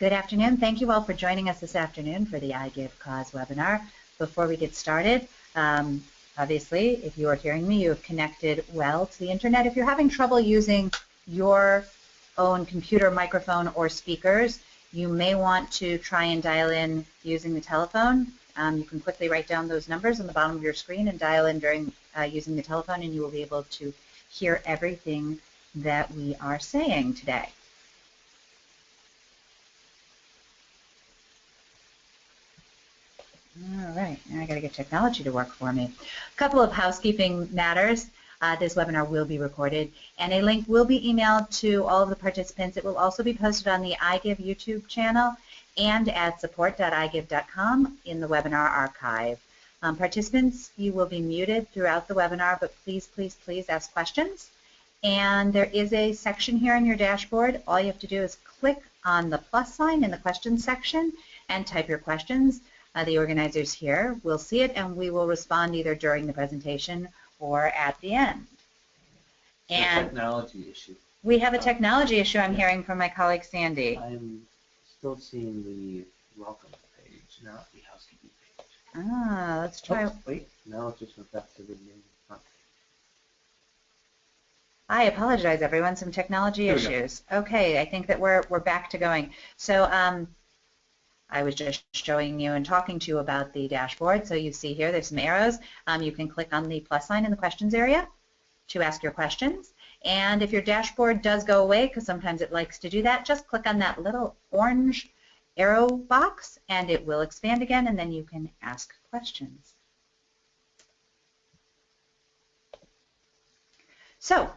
Good afternoon. Thank you all for joining us this afternoon for the iGive Cause webinar. Before we get started, obviously, if you are hearing me, you have connected well to the internet. If you're having trouble using your own computer, microphone, or speakers, you may want to try and dial in using the telephone. You can quickly write down those numbers on the bottom of your screen and dial in during using the telephone, and you will be able to hear everything that we are saying today. All right, now I got to get technology to work for me. A couple of housekeeping matters. This webinar will be recorded, and a link will be emailed to all of the participants. It will also be posted on the iGive YouTube channel and at support.igive.com in the webinar archive. Participants, you will be muted throughout the webinar, but please, please, please ask questions. And there is a section here on your dashboard. All you have to do is click on the plus sign in the questions section and type your questions. The organizers here will see it, and we will respond either during the presentation or at the end. And technology issue. We have a technology issue I'm hearing from my colleague Sandy. I'm still seeing the welcome page, not the housekeeping page. Ah, let's try. Oops, wait, now it just went back to the main front. I apologize, everyone. Some technology issues. Okay, I think that we're back to going. So I was just showing you and talking to you about the dashboard. So you see here, there's some arrows. You can click on the plus sign in the questions area to ask your questions. And if your dashboard does go away, because sometimes it likes to do that, just click on that little orange arrow box and it will expand again, and then you can ask questions. So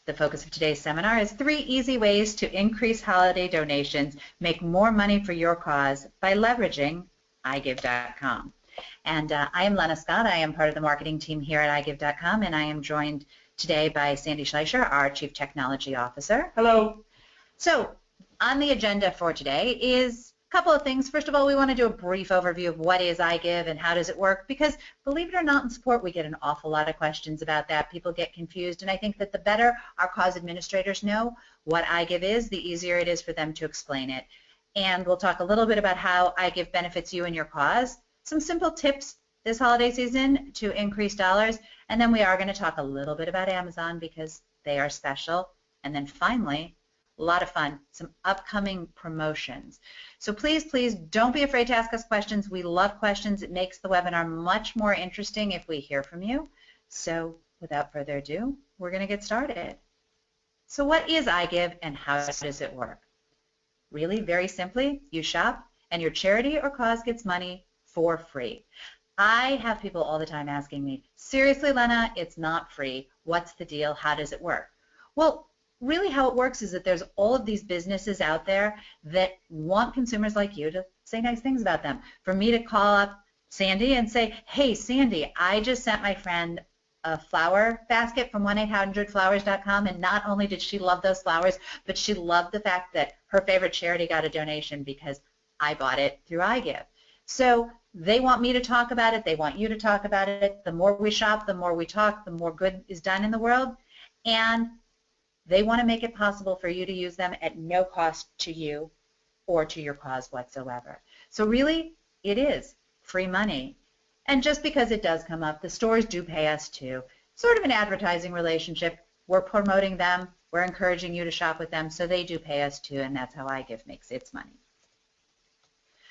the focus of today's seminar is 3 easy ways to increase holiday donations, make more money for your cause by leveraging iGive.com. And I am Lena Scott. I am part of the marketing team here at iGive.com, and I am joined today by Sandy Schleicher, our Chief Technology Officer. Hello. So on the agenda for today is a couple of things. First of all, we want to do a brief overview of what is iGive and how does it work, because believe it or not, in support we get an awful lot of questions about that. People get confused, and I think that the better our cause administrators know what iGive is, the easier it is for them to explain it. And we'll talk a little bit about how iGive benefits you and your cause, some simple tips this holiday season to increase dollars, and then we are going to talk a little bit about Amazon because they are special. And then finally, a lot of fun, some upcoming promotions. So please, please don't be afraid to ask us questions. We love questions. It makes the webinar much more interesting if we hear from you. So without further ado, we're going to get started. So what is iGive and how does it work? Really, very simply, you shop and your charity or cause gets money for free. I have people all the time asking me, seriously, Lena, it's not free. What's the deal? How does it work? Well, really how it works is that there's all of these businesses out there that want consumers like you to say nice things about them. For me to call up Sandy and say, hey, Sandy, I just sent my friend a flower basket from 1-800-Flowers.com, and not only did she love those flowers, but she loved the fact that her favorite charity got a donation because I bought it through iGive. So they want me to talk about it. They want you to talk about it. The more we shop, the more we talk, the more good is done in the world. And they want to make it possible for you to use them at no cost to you or to your cause whatsoever. So really, it is free money. And just because it does come up, the stores do pay us too. Sort of an advertising relationship. We're promoting them. We're encouraging you to shop with them, so they do pay us too, and that's how iGive makes its money.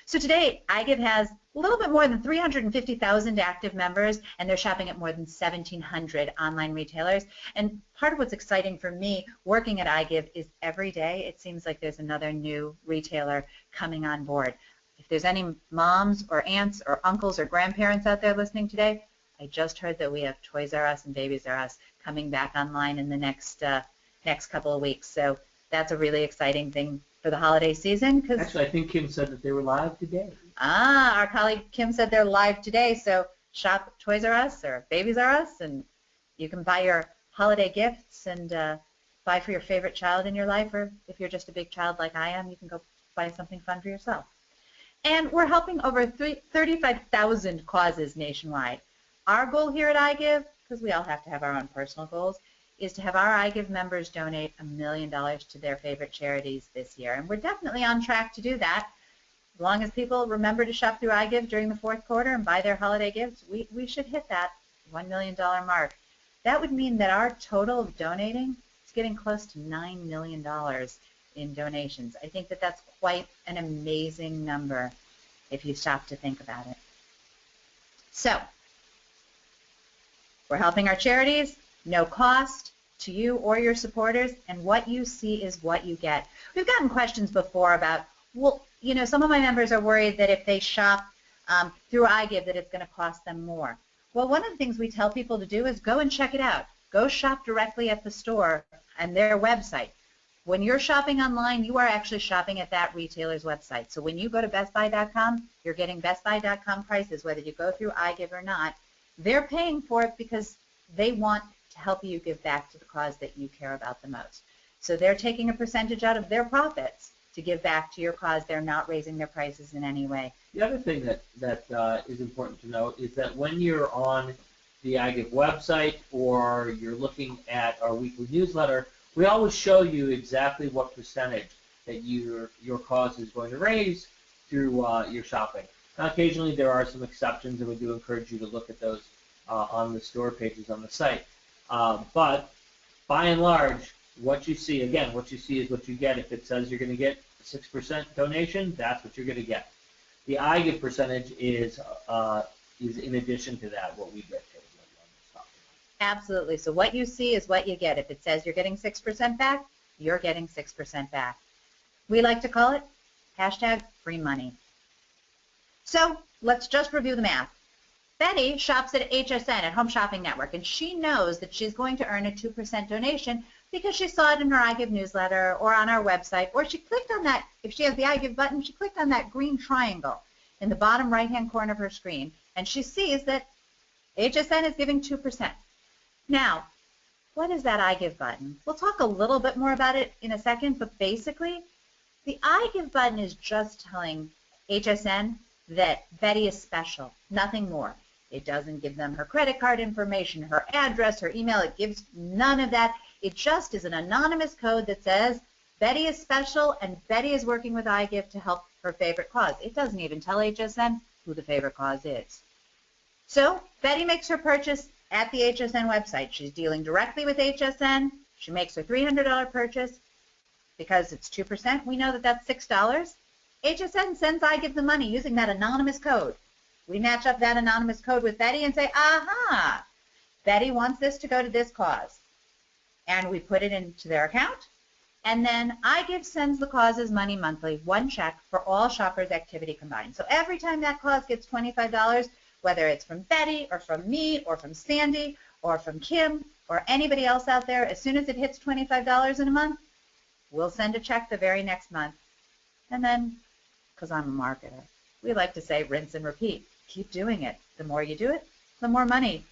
So today, iGive has a little bit more than 350,000 active members, and they're shopping at more than 1,700 online retailers. And part of what's exciting for me working at iGive is every day it seems like there's another new retailer coming on board. If there's any moms or aunts or uncles or grandparents out there listening today, I just heard that we have Toys R Us and Babies R Us coming back online in the next couple of weeks. So that's a really exciting thing for the holiday season. Actually, I think Kim said that they were live today. Ah, our colleague Kim said they're live today. So shop Toys R Us or Babies R Us, and you can buy your holiday gifts and buy for your favorite child in your life, or if you're just a big child like I am, you can go buy something fun for yourself. And we're helping over 35,000 causes nationwide. Our goal here at iGive, because we all have to have our own personal goals, is to have our iGive members donate $1 million to their favorite charities this year. And we're definitely on track to do that. As long as people remember to shop through iGive during the fourth quarter and buy their holiday gifts, we should hit that $1 million mark. That would mean that our total of donating is getting close to $9 million in donations. I think that that's quite an amazing number if you stop to think about it. So, we're helping our charities, no cost to you or your supporters, and what you see is what you get. We've gotten questions before about, well, you know, some of my members are worried that if they shop through iGive that it's going to cost them more. Well, one of the things we tell people to do is go and check it out. Go shop directly at the store and their website. When you're shopping online, you are actually shopping at that retailer's website. So when you go to bestbuy.com, you're getting bestbuy.com prices, whether you go through iGive or not. They're paying for it because they want to help you give back to the cause that you care about the most. So they're taking a percentage out of their profits to give back to your cause. They're not raising their prices in any way. The other thing that is important to note is that when you're on the iGive website or you're looking at our weekly newsletter, we always show you exactly what percentage that your cause is going to raise through your shopping. Now, occasionally there are some exceptions, and we do encourage you to look at those on the store pages on the site. But by and large, what you see, again, what you see is what you get. If it says you're going to get 6% donation, that's what you're going to get. The iGive percentage is in addition to that, what we get paid. Absolutely. So what you see is what you get. If it says you're getting 6% back, you're getting 6% back. We like to call it hashtag free money. So let's just review the math. Betty shops at HSN, at Home Shopping Network, and she knows that she's going to earn a 2% donation because she saw it in her iGive newsletter or on our website, or she clicked on that, if she has the iGive button, she clicked on that green triangle in the bottom right-hand corner of her screen, and she sees that HSN is giving 2%. Now, what is that iGive button? We'll talk a little bit more about it in a second, but basically, the iGive button is just telling HSN that Betty is special, nothing more. It doesn't give them her credit card information, her address, her email. It gives none of that. It just is an anonymous code that says Betty is special and Betty is working with iGive to help her favorite cause. It doesn't even tell HSN who the favorite cause is. So Betty makes her purchase at the HSN website. She's dealing directly with HSN. She makes her $300 purchase. Because it's 2%, we know that that's $6. HSN sends iGive the money using that anonymous code. We match up that anonymous code with Betty and say, aha, Betty wants this to go to this cause. And we put it into their account. And then iGive sends the cause's money monthly, one check for all shoppers' activity combined. So every time that cause gets $25, whether it's from Betty or from me or from Sandy or from Kim or anybody else out there, as soon as it hits $25 in a month, we'll send a check the very next month. And then, because I'm a marketer, we like to say rinse and repeat. Keep doing it. The more you do it, the more money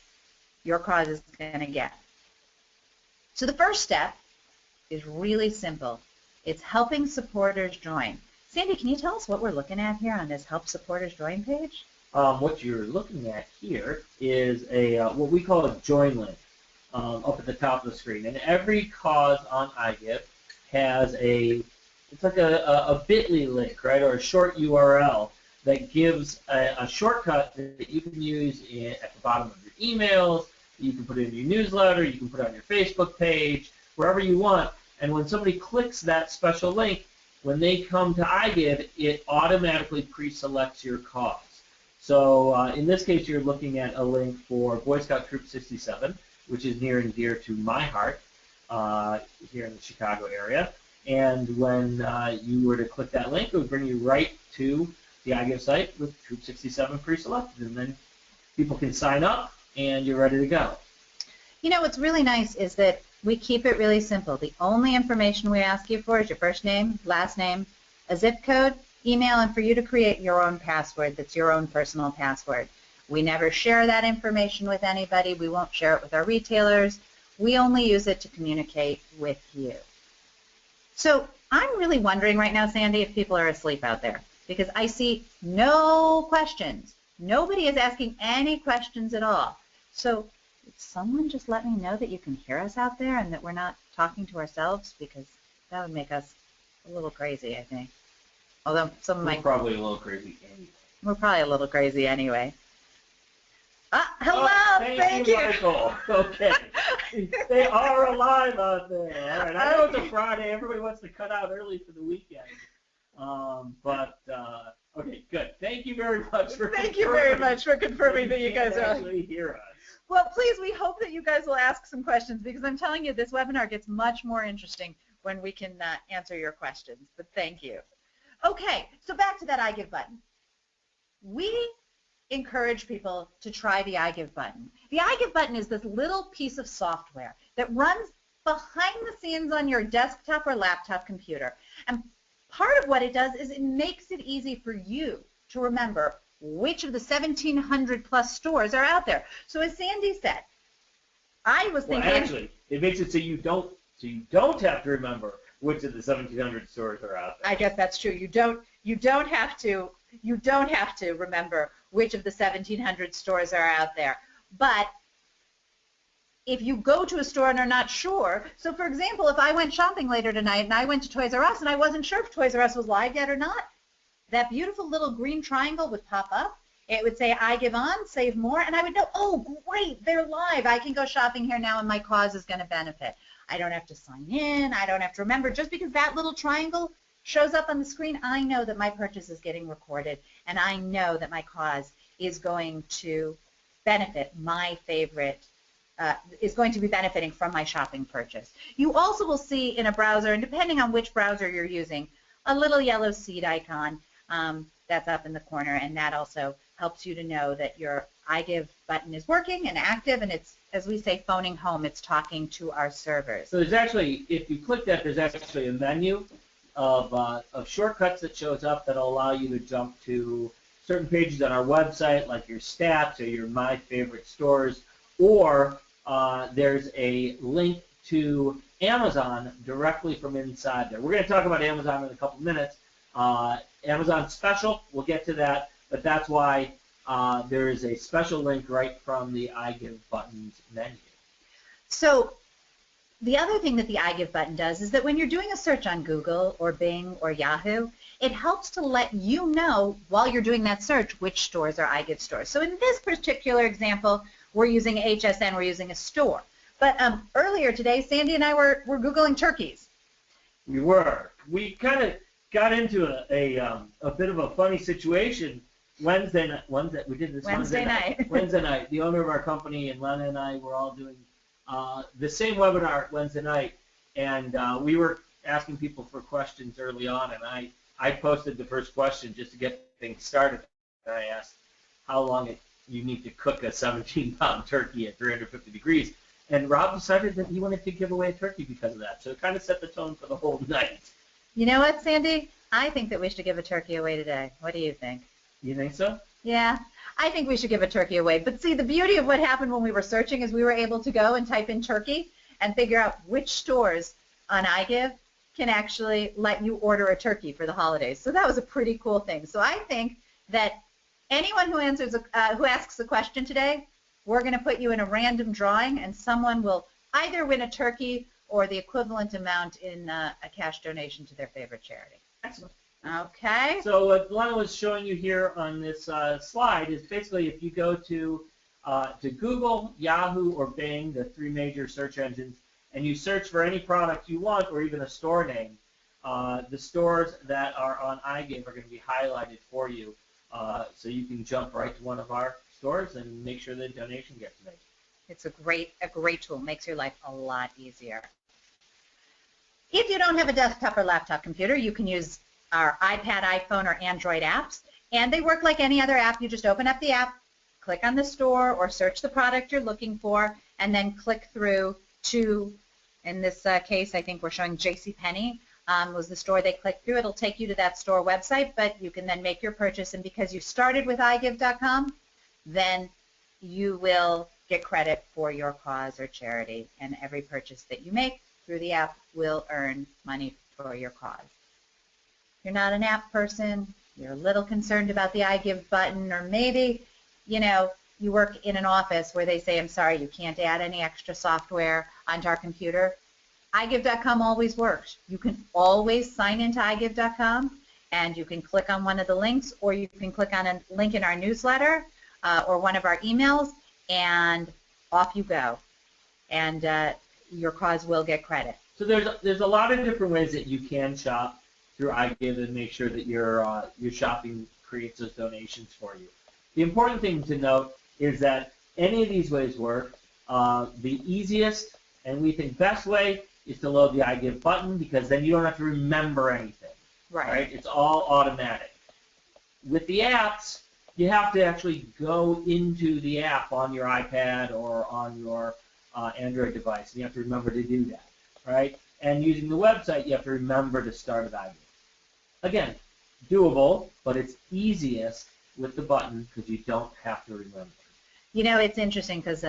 your cause is going to get. So the first step is really simple. It's helping supporters join. Sandy, can you tell us what we're looking at here on this Help Supporters Join page? What you're looking at here is a what we call a join link up at the top of the screen. And every cause on iGive has it's like a bit.ly link, right, or a short URL that gives a shortcut that you can use at the bottom of your emails. You can put it in your newsletter. You can put it on your Facebook page, wherever you want. And when somebody clicks that special link, when they come to iGive, it automatically pre-selects your cause. So in this case, you're looking at a link for Boy Scout Troop 67, which is near and dear to my heart here in the Chicago area. And when you were to click that link, it would bring you right to the iGive site with Troop 67 pre-selected. And then people can sign up, and you're ready to go. You know, what's really nice is that we keep it really simple. The only information we ask you for is your first name, last name, a zip code, email, and for you to create your own password that's your own personal password. We never share that information with anybody. We won't share it with our retailers. We only use it to communicate with you. So I'm really wondering right now, Sandy, if people are asleep out there, because I see no questions. Nobody is asking any questions at all. So someone just let me know that you can hear us out there and that we're not talking to ourselves? Because that would make us a little crazy, I think. Although some of We're my... probably a little crazy anyway. We're probably a little crazy anyway. Hello, thank you, Michael. Okay. They are alive out there. All right. I know it's a Friday. Everybody wants to cut out early for the weekend. Okay, good. Thank you very much for confirming that you guys are actually hear us. Well, please, we hope that you guys will ask some questions, because I'm telling you, this webinar gets much more interesting when we can answer your questions. But thank you. Okay, so back to that iGive button. We encourage people to try the iGive button. The iGive button is this little piece of software that runs behind the scenes on your desktop or laptop computer. And part of what it does is it makes it easy for you to remember which of the 1,700 plus stores are out there. So as Sandy said, I was thinking... Well, actually, it makes it so you don't have to remember which of the 1,700 stores are out there. I guess that's true. You don't have to remember which of the 1,700 stores are out there. But if you go to a store and are not sure, so for example, if I went shopping later tonight and I went to Toys R Us and I wasn't sure if Toys R Us was live yet or not, that beautiful little green triangle would pop up. It would say iGive on, save more, and I would know, oh, great, they're live. I can go shopping here now and my cause is going to benefit. I don't have to sign in. I don't have to remember. Just because that little triangle shows up on the screen, I know that my purchase is getting recorded, and I know that my cause is going to benefit my favorite, is going to be benefiting from my shopping purchase. You also will see in a browser, and depending on which browser you're using, a little yellow seed icon that's up in the corner, and that also helps you to know that your iGive button is working and active, and it's, as we say, phoning home. It's talking to our servers. So there's actually, if you click that, there's actually a menu of shortcuts that shows up that'll allow you to jump to certain pages on our website, like your stats or your My Favorite Stores, or there's a link to Amazon directly from inside there. We're going to talk about Amazon in a couple minutes. Amazon special, we'll get to that, but that's why there is a special link right from the iGive buttons menu. So the other thing that the iGive button does is that when you're doing a search on Google or Bing or Yahoo, it helps to let you know while you're doing that search which stores are iGive stores. So in this particular example, we're using HSN, we're using a store. But earlier today, Sandy and I were Googling turkeys. We were. We kind of got into a bit of a funny situation Wednesday night. We did this Wednesday night. Wednesday night. The owner of our company and Lena and I were all doing the same webinar Wednesday night, and we were asking people for questions early on, and I posted the first question just to get things started. And I asked how long you need to cook a 17-pound turkey at 350 degrees. And Rob decided that he wanted to give away a turkey because of that. So it kind of set the tone for the whole night. You know what, Sandy? I think that we should give a turkey away today. What do you think? You think so? Yeah, I think we should give a turkey away. But see, the beauty of what happened when we were searching is we were able to go and type in turkey and figure out which stores on iGive can actually let you order a turkey for the holidays. So that was a pretty cool thing. So I think that anyone who asks a question today, we're going to put you in a random drawing, and someone will either win a turkey or the equivalent amount in a cash donation to their favorite charity. Excellent. Okay. So what Lena was showing you here on this slide is basically if you go to Google, Yahoo, or Bing, the three major search engines, and you search for any product you want or even a store name, the stores that are on iGive are going to be highlighted for you, so you can jump right to one of our stores and make sure the donation gets made. It's a great tool. Makes your life a lot easier. If you don't have a desktop or laptop computer, you can use our iPad, iPhone, or Android apps, and they work like any other app. You just open up the app, click on the store, or search the product you're looking for, and then click through to, in this case, I think we're showing JCPenney was the store they clicked through. It'll take you to that store website, but you can then make your purchase, and because you started with iGive.com, then you will get credit for your cause or charity, and every purchase that you make through the app will earn money for your cause. If you're not an app person, you're a little concerned about the iGive button, or maybe, you know, you work in an office where they say, I'm sorry, you can't add any extra software onto our computer, iGive.com always works. You can always sign into iGive.com, and you can click on one of the links, or you can click on a link in our newsletter or one of our emails, and off you go. And your cause will get credit. So there's a lot of different ways that you can shop through iGive and make sure that your shopping creates those donations for you. The important thing to note is that any of these ways work. The easiest and we think best way is to load the iGive button, because then you don't have to remember anything. Right? It's all automatic. With the apps, you have to actually go into the app on your iPad or on your Android device, and you have to remember to do that, right? And using the website, you have to remember to start at iGive. Again, doable, but it's easiest with the button because you don't have to remember. You know, it's interesting because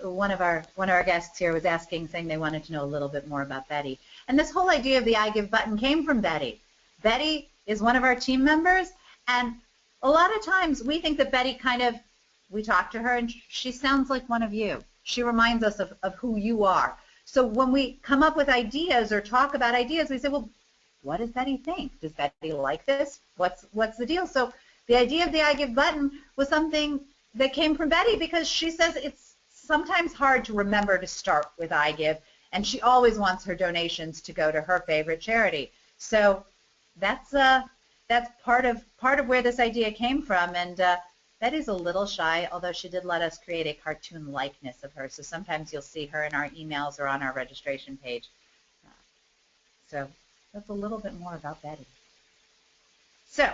one of our guests here was asking, saying they wanted to know a little bit more about Betty. And this whole idea of the iGive button came from Betty. Betty is one of our team members, and a lot of times we think that Betty we talk to her and she sounds like one of you. She reminds us of who you are. So when we come up with ideas or talk about ideas, we say, well, what does Betty think? Does Betty like this? What's the deal? So the idea of the iGive button was something that came from Betty, because she says it's sometimes hard to remember to start with iGive, and she always wants her donations to go to her favorite charity. So that's part of where this idea came from, and Betty's a little shy, although she did let us create a cartoon likeness of her, so sometimes you'll see her in our emails or on our registration page. So that's a little bit more about Betty. So,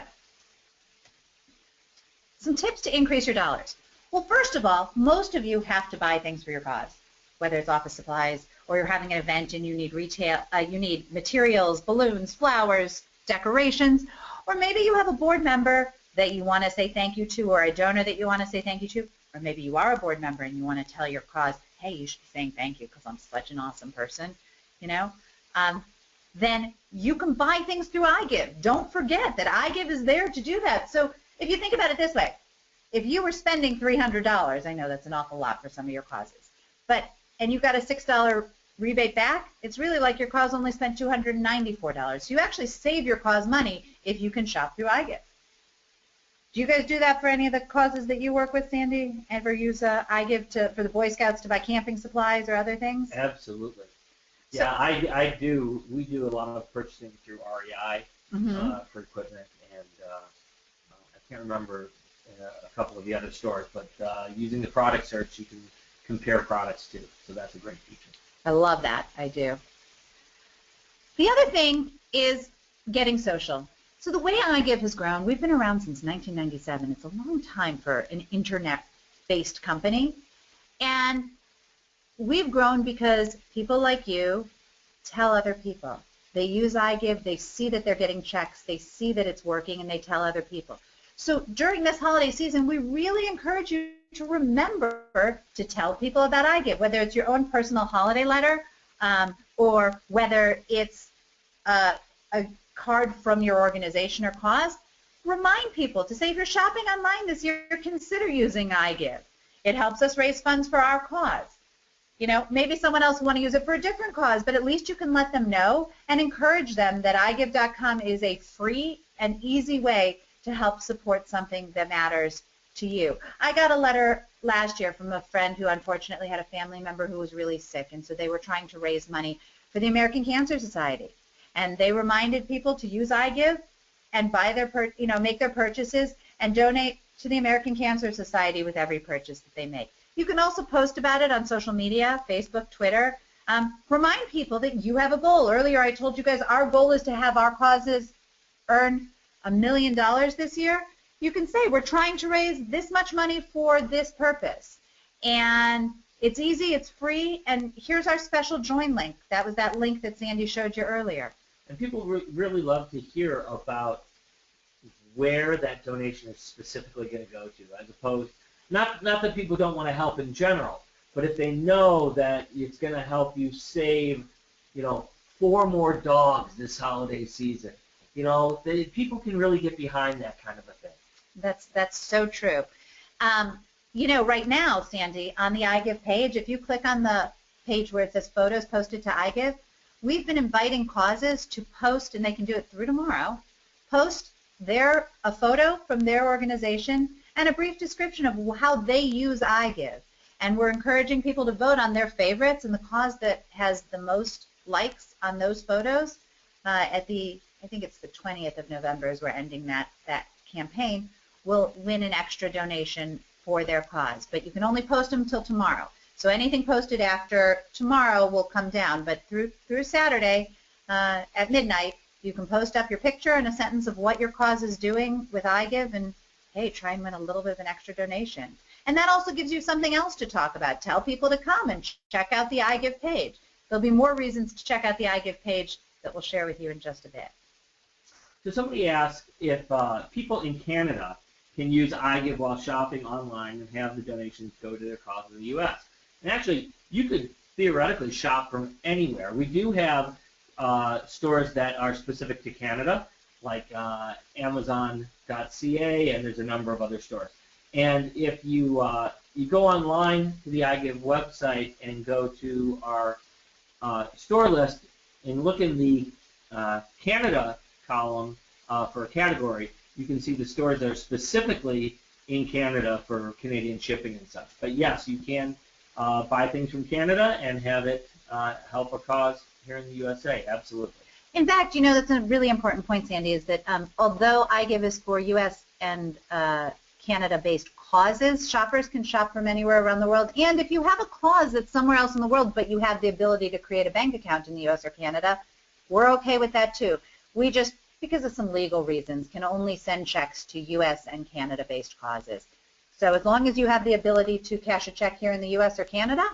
some tips to increase your dollars. Well, first of all, most of you have to buy things for your cause, whether it's office supplies or you're having an event and you need you need materials, balloons, flowers, decorations, or maybe you have a board member that you want to say thank you to, or a donor that you want to say thank you to, or maybe you are a board member and you want to tell your cause, hey, you should be saying thank you because I'm such an awesome person, you know, then you can buy things through iGive. Don't forget that iGive is there to do that. So if you think about it this way, if you were spending $300, I know that's an awful lot for some of your causes, and you got a $6 rebate back, it's really like your cause only spent $294. So you actually save your cause money if you can shop through iGive. Do you guys do that for any of the causes that you work with, Sandy? Ever use iGive for the Boy Scouts to buy camping supplies or other things? Absolutely. Yeah, I do. We do a lot of purchasing through REI for equipment, and I can't remember a couple of the other stores, but using the product search, you can compare products too. So that's a great feature. I love that. I do. The other thing is getting social. So the way iGive has grown, we've been around since 1997. It's a long time for an internet-based company. And we've grown because people like you tell other people. They use iGive, they see that they're getting checks, they see that it's working, and they tell other people. So during this holiday season, we really encourage you to remember to tell people about iGive, whether it's your own personal holiday letter or whether it's a card from your organization or cause. Remind people to say, if you're shopping online this year, consider using iGive. It helps us raise funds for our cause. You know, maybe someone else will want to use it for a different cause, but at least you can let them know and encourage them that iGive.com is a free and easy way to help support something that matters to you. I got a letter last year from a friend who unfortunately had a family member who was really sick, and so they were trying to raise money for the American Cancer Society. And they reminded people to use iGive and buy make their purchases and donate to the American Cancer Society with every purchase that they make. You can also post about it on social media, Facebook, Twitter. Remind people that you have a goal. Earlier I told you guys our goal is to have our causes earn $1 million this year. You can say we're trying to raise this much money for this purpose. And it's easy, it's free, and here's our special join link. That was that link that Sandy showed you earlier. And people really love to hear about where that donation is specifically going to go to, as opposed, not that people don't want to help in general, but if they know that it's going to help you save, 4 more dogs this holiday season, people can really get behind that kind of a thing. That's so true. You know, right now, Sandy, on the iGive page, if you click on the page where it says photos posted to iGive, we've been inviting causes to post, and they can do it through tomorrow, post a photo from their organization and a brief description of how they use iGive. And we're encouraging people to vote on their favorites, and the cause that has the most likes on those photos I think it's the 20th of November is we're ending that campaign, will win an extra donation for their cause. But you can only post them till tomorrow. So anything posted after tomorrow will come down. But through Saturday at midnight, you can post up your picture and a sentence of what your cause is doing with iGive, and hey, try and win a little bit of an extra donation. And that also gives you something else to talk about. Tell people to come and check out the iGive page. There'll be more reasons to check out the iGive page that we'll share with you in just a bit. So somebody asked if people in Canada can use iGive while shopping online and have the donations go to their cause in the U.S. And actually, you could theoretically shop from anywhere. We do have stores that are specific to Canada, like Amazon.ca, and there's a number of other stores. And if you go online to the iGive website and go to our store list and look in the Canada column for a category, you can see the stores that are specifically in Canada for Canadian shipping and such. But yes, you can buy things from Canada and have it help a cause here in the USA, absolutely. In fact, you know, that's a really important point, Sandy, is that although iGive is for U.S. and Canada-based causes, shoppers can shop from anywhere around the world. And if you have a cause that's somewhere else in the world, but you have the ability to create a bank account in the U.S. or Canada, we're okay with that too. We just, because of some legal reasons, can only send checks to U.S. and Canada-based causes. So as long as you have the ability to cash a check here in the U.S. or Canada,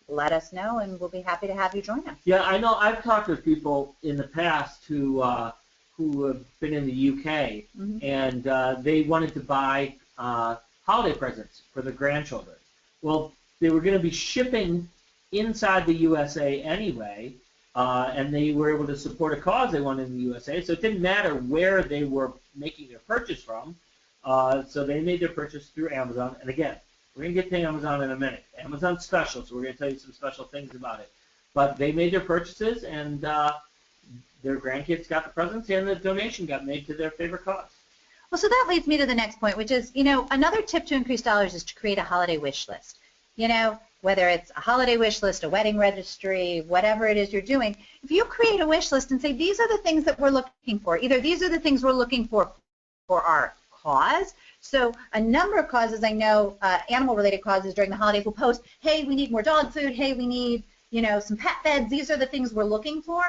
let us know, and we'll be happy to have you join us. Yeah, I know. I've talked with people in the past who have been in the UK, and they wanted to buy holiday presents for their grandchildren. Well, they were going to be shipping inside the USA anyway, and they were able to support a cause they wanted in the USA, so it didn't matter where they were making their purchase from. So they made their purchase through Amazon, and again, we're going to get to Amazon in a minute. Amazon's special, so we're going to tell you some special things about it. But they made their purchases, and their grandkids got the presents, and the donation got made to their favorite cause. Well, so that leads me to the next point, which is, you know, another tip to increase dollars is to create a holiday wish list. You know, whether it's a holiday wish list, a wedding registry, whatever it is you're doing, if you create a wish list and say, these are the things that we're looking for, either these are the things we're looking for our cause. So a number of causes, I know, animal-related causes during the holidays will post, hey, we need more dog food, hey, we need, you know, some pet beds, these are the things we're looking for.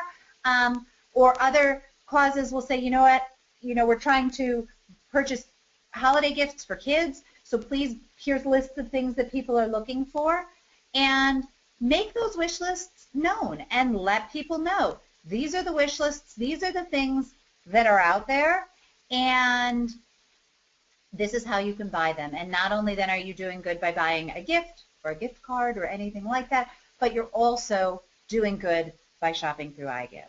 Or other causes will say, you know what, you know, we're trying to purchase holiday gifts for kids, so please, here's lists of things that people are looking for, and make those wish lists known and let people know. These are the wish lists, these are the things that are out there, and this is how you can buy them. And not only then are you doing good by buying a gift or a gift card or anything like that, but you're also doing good by shopping through iGive.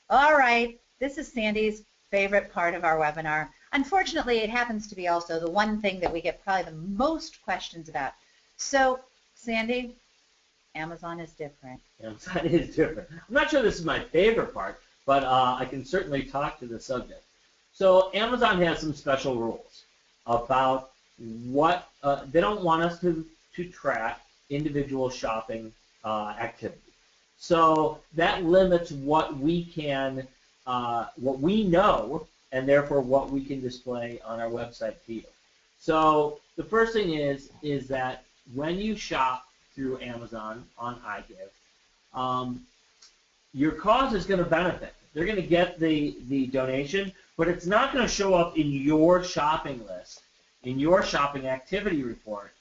All right, this is Sandy's favorite part of our webinar. Unfortunately, it happens to be also the one thing that we get probably the most questions about. So, Sandy, Amazon is different. Amazon is different. I'm not sure this is my favorite part, but I can certainly talk to the subject. So Amazon has some special rules about what they don't want us to track individual shopping activity. So that limits what we can, what we know, and therefore what we can display on our website to you. So the first thing is that when you shop through Amazon on iGive, your cause is going to benefit. They're going to get the donation, but it's not going to show up in your shopping list, in your shopping activity report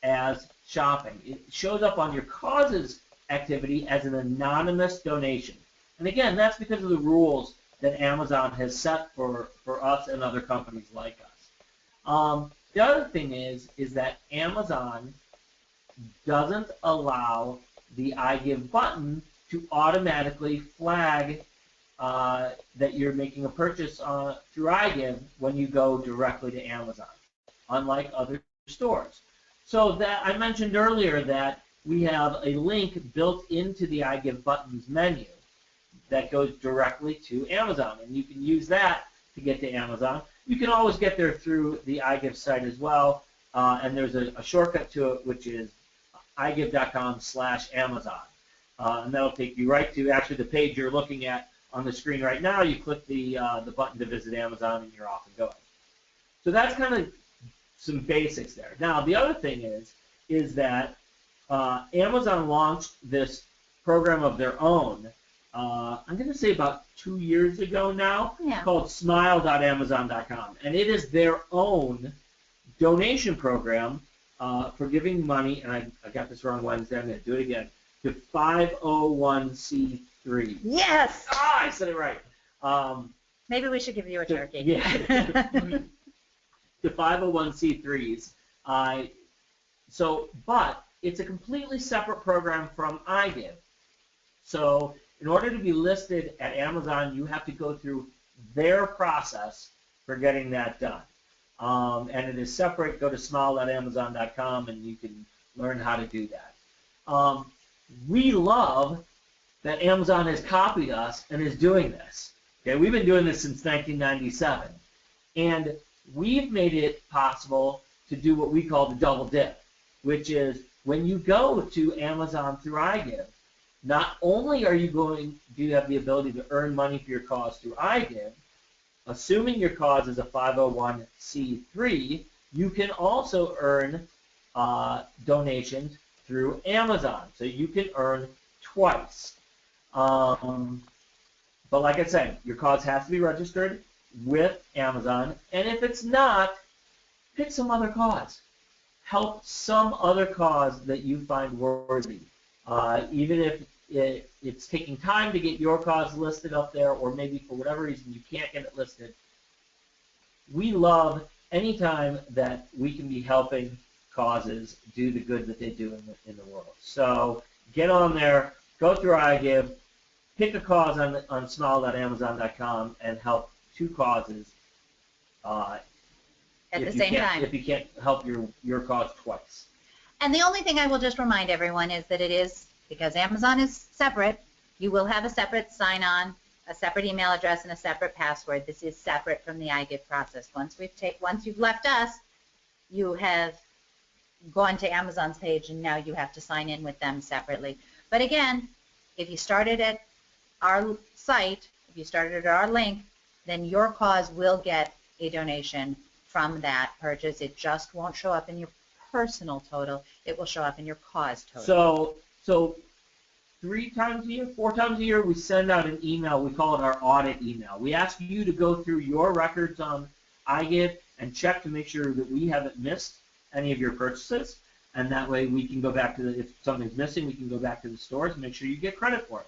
as shopping. It shows up on your cause's activity as an anonymous donation. And again, that's because of the rules that Amazon has set for us and other companies like us. The other thing is that Amazon doesn't allow the iGive button to automatically flag that you're making a purchase through iGive when you go directly to Amazon, unlike other stores. So that I mentioned earlier that we have a link built into the iGive buttons menu that goes directly to Amazon, and you can use that to get to Amazon. You can always get there through the iGive site as well, and there's a shortcut to it, which is iGive.com/Amazon, and that'll take you right to actually the page you're looking at on the screen right now. You click the button to visit Amazon, and you're off and going. So that's kind of some basics there. Now, the other thing is that Amazon launched this program of their own, I'm going to say about 2 years ago now, called smile.amazon.com. And it is their own donation program for giving money, and I got this wrong Wednesday, I'm going to do it again, to 501c3. Yes! Ah, I said it right. Maybe we should give you a turkey. Yeah. To 501c3s. But it's a completely separate program from iGive. So in order to be listed at Amazon, you have to go through their process for getting that done. And it is separate. Go to smile.amazon.com and you can learn how to do that. We love that Amazon has copied us and is doing this. Okay, we've been doing this since 1997. And we've made it possible to do what we call the double dip, which is when you go to Amazon through iGive, not only do you have the ability to earn money for your cause through iGive, assuming your cause is a 501c3, you can also earn donations through Amazon. So you can earn twice. But like I said, your cause has to be registered with Amazon, and if it's not, pick some other cause. Help some other cause that you find worthy. Even if it's taking time to get your cause listed up there, or maybe for whatever reason you can't get it listed. We love any time that we can be helping causes do the good that they do in the world. So get on there, go through iGive, pick a cause on smile.amazon.com, and help two causes at the same time. If you can't help your cause twice. And the only thing I will just remind everyone is that it is, because Amazon is separate, you will have a separate sign-on, a separate email address, and a separate password. This is separate from the iGive process. Once you've left us, you have gone to Amazon's page, and now you have to sign in with them separately. But again, if you started at our site, if you started at our link, then your cause will get a donation from that purchase. It just won't show up in your personal total. It will show up in your cause total. So 4 times a year, we send out an email. We call it our audit email. We ask you to go through your records on iGive and check to make sure that we haven't missed any of your purchases. And that way we can go back to if something's missing, we can go back to the stores and make sure you get credit for it.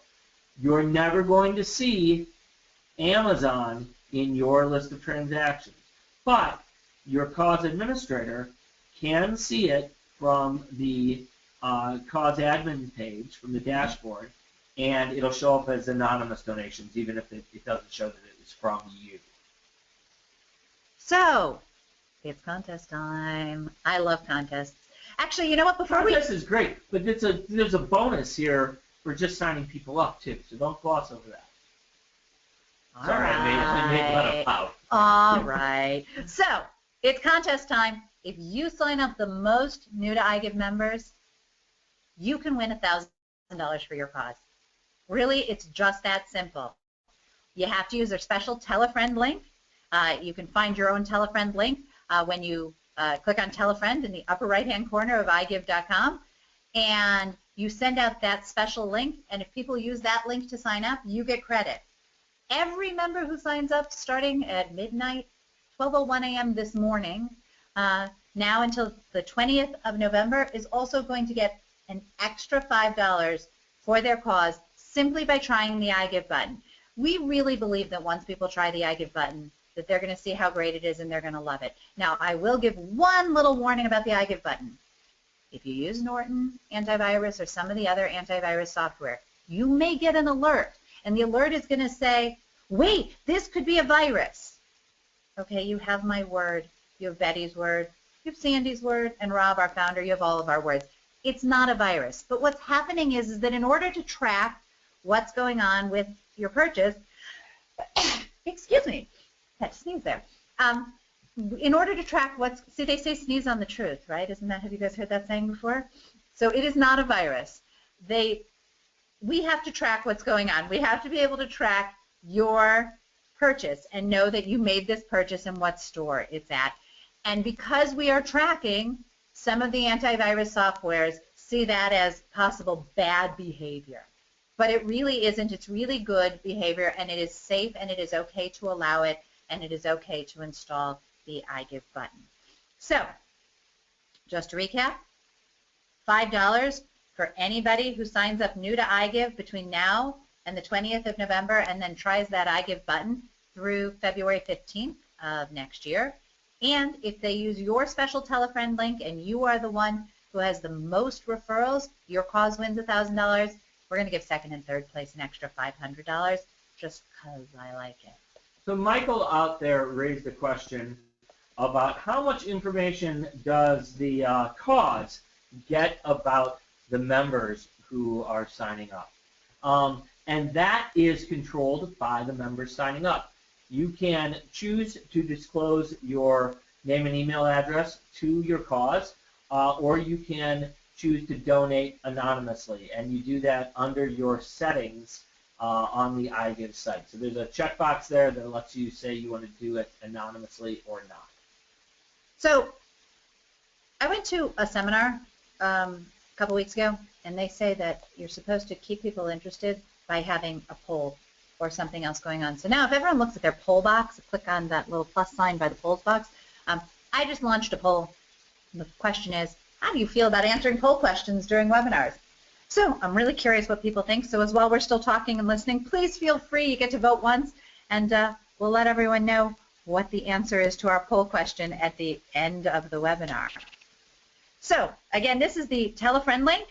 You're never going to see Amazon in your list of transactions. But your cause administrator can see it from the cause admin page, from the dashboard, and it'll show up as anonymous donations, even if it doesn't show that it was from you. So, it's contest time. I love contests. Actually, you know what? Contest is great, but there's a bonus here for just signing people up, too, so don't gloss over that. Sorry, I made a pout. All right. So, it's contest time. If you sign up the most new to iGive members, you can win $1,000 for your cause. Really, it's just that simple. You have to use our special Tell a Friend link. You can find your own Tell a Friend link when you click on Tell a Friend in the upper right-hand corner of iGive.com, and you send out that special link, and if people use that link to sign up, you get credit. Every member who signs up starting at midnight, 12:01 a.m. this morning, now until the 20th of November, is also going to get an extra $5 for their cause simply by trying the iGive button. We really believe that once people try the iGive button, that they're going to see how great it is and they're going to love it. Now, I will give one little warning about the iGive button. If you use Norton antivirus or some of the other antivirus software, you may get an alert, and the alert is going to say, wait, this could be a virus. Okay, you have my word. You have Betty's word. You have Sandy's word, and Rob, our founder, you have all of our words. It's not a virus. But what's happening is that in order to track what's going on with your purchase, excuse me, had to sneeze there. In order to track see, they say sneeze on the truth, right? Have you guys heard that saying before? So it is not a virus. We have to track what's going on. We have to be able to track your purchase and know that you made this purchase and what store it's at. And because we are tracking, some of the antivirus softwares see that as possible bad behavior. But it really isn't. It's really good behavior, and it is safe, and it is okay to allow it, and it is okay to install the iGive button. So, just to recap, $5 for anybody who signs up new to iGive between now and the 20th of November and then tries that iGive button through February 15th of next year. And if they use your special Tell-a-Friend link and you are the one who has the most referrals, your cause wins $1,000. We're going to give second and third place an extra $500 just because I like it. So Michael out there raised a question about how much information does the cause get about the members who are signing up. And that is controlled by the members signing up. You can choose to disclose your name and email address to your cause, or you can choose to donate anonymously, and you do that under your settings on the iGive site. So there's a checkbox there that lets you say you want to do it anonymously or not. So I went to a seminar a couple weeks ago, and they say that you're supposed to keep people interested by having a poll or something else going on. So now if everyone looks at their poll box, click on that little plus sign by the polls box. I just launched a poll. The question is, how do you feel about answering poll questions during webinars? So I'm really curious what people think. So as while we're still talking and listening, please feel free. You get to vote once, and we'll let everyone know what the answer is to our poll question at the end of the webinar. So again, this is the Tell a Friend link.